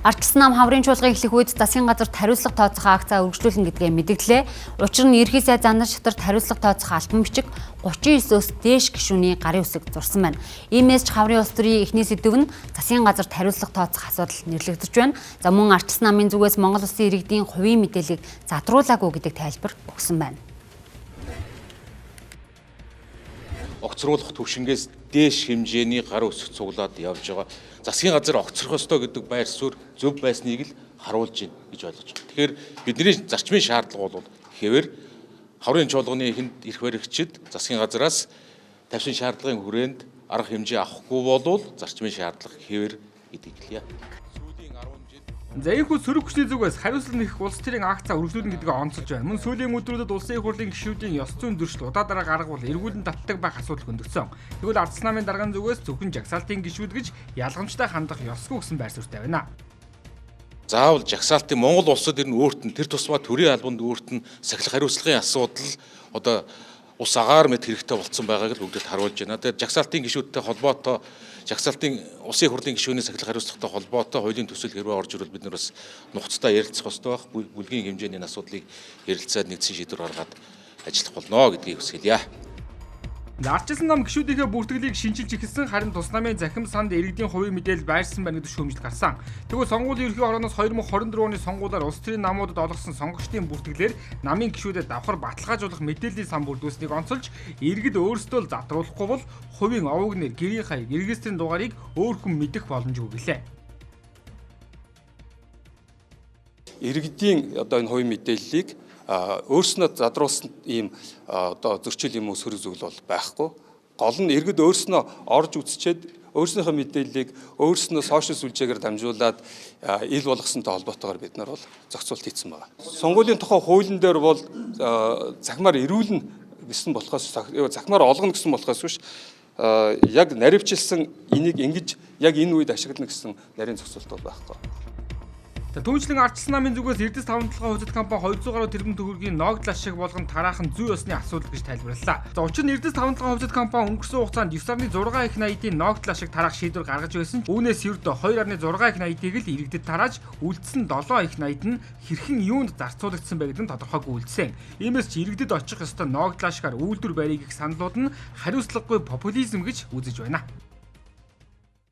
Ардчилсан нам хаврын чуулгыг эхлэх үед засгийн газарт хариуцлага тооцох акцаа үргэлжлүүлнэ гэдгээ мэдгэлээ. Учир нь ерхий сайд зандан шатарт хариуцлага тооцох альбом бичиг 39-өөс дээш гишүүний гарын үсэг зурсан байна. Иймээс ч хаврын улс төрийн эхний сэдв нь засгийн газарт хариуцлага тооцох асуудал нэрлэгдэж байна. За мөн ардчилсан намын зүгээс Монгол Улсын иргэдийн хувийн мэдээллийг задруулаагүй гэдэг тайлбар өгсөн байна. Огцруулах төвшингээс дээш хэмжээний гарын үсэг цуглаад явж байгаа. Засгийн газар огцрох ёстой гэдэг байр суурь зөв байсныг л харуулж байна гэж ойлгож байна. Тэгэхээр бидний зарчмын шаардлага бол хэвээр хаврын чуулганы эхэнд эрх баригчид засгийн газараас тавьсан шаардлагын хүрээнд арга хэмжээ авахгүй болвол зарчмын шаардлага хэвээр гэдэг хэлье. За ийхүү сөрөг хүчний зүгээс хариуцлага нэх улс төрийн акцаа үргэлжлүүлнэ гэдгээ онцолж байна. Мөн сүүлийн өдрүүдэд улсын их хурлын гишүүдийн ёс зүйн зөрчил удаа дараа гаргавал эргүүлэн татдаг байх асуудал хөндөгцөн. Тэгвэл ардчилсан намын дарганы зүгээс зөвхөн жагсаалтын гишүүд гэж ялгамжтай хандах ёсгүй гэсэн байр суурьтай байна. Заавал жагсаалтын Монгол улсад ер нь өөрт нь тэр тусмаа төрийн албанд өөрт нь сахилах хариуцлагын асуудал одоо ус агаар мэд хэрэгтэй болсон байгааг л бүгдэд харуулж байна. Тэр жагсаалтын гишүүдтэй холбоотой жагсаалтын улсын хурлын гишүүний сахилах хариуцлагатай холбоотой хуулийн төсөл хэрвээ орж ирвэл бид нар бас нухацтай ярилцах ёстой байх. Бүлгийн хэмжээний асуудлыг ярилцаад нэгдсэн шийдвэр гаргаад ажиллах болно гэдгийг хүсэлье. Ардчилсан нам гишүүдийнхээ бүртгэлийг шинжилж эхэлсэн, харин тус намын захим санд иргэдийн хувийн мэдээлэл байрсан байна гэдэг шүүмжил гарсан. Тэгвэл сонгуулийн ерхий орооноос 2024 оны сонгуулиар улс төрийн намуудад олгосон сонгогчдын бүртгэлээр намын гишүүдэд давхар баталгаажуулах мэдээллийн сан бүрдүүлсэнийг онцолж, иргэд өөрсдөө л задруулахгүй бол хувийн овог нэр, гэрийн хаяг, регистрийн дугаарыг өөр хүн мэдэх боломжгүй гэлээ. Иргэдийн одоо энэ хувийн мэдээллийг өөрснөө задруулсан ийм одоо зөрчил юм уу сөрөг зүйл бол байхгүй. Гол нь иргэд өөрснөө орж үзчихэд өөрснийхөө мэдээллийг өөрснөө сошиал сүлжээгээр дамжуулаад ил болгосонтой холбоотойгоор бид нар бол зохицуулт хийсэн байна. Сонгуулийн тухай хуулийн дээр бол захимаар ирүүлнэ гэсэн болохоос захимаар олгоно гэсэн болохоос биш яг наривчилсан энийг ингэж яг энэ үед ашиглана гэсэн нарийн зохицуулт бол байхгүй. Түүнчлэн ардчилсан намын зүгээс Эрдэс 5 толгой хувьцат компани 200 гаруй тэрбум төгрөгийн ногдол ашиг болгон тараахан зүй ёсны асуудал гэж тайлбарлалаа. За учир нь Эрдэс 5 толгой хувьцат компани өнгөрсөн хугацаанд 9.6 их наитын ногдол ашиг тараах шийдвэр гаргаж байсан ч үүнээс ердөө 2.6 их наитыг л иргэдэд тарааж үлдсэн 7 их наит нь хэрхэн юунд зарцуулагдсан бэ гэдэг нь тодорхойгүй үлдсэн. Иймээс ч иргэдэд очих ёстой ногдол ашигаар үйлдвэр барийг их саналууд нь хариуцлагагүй популизм гэж үзэж байна.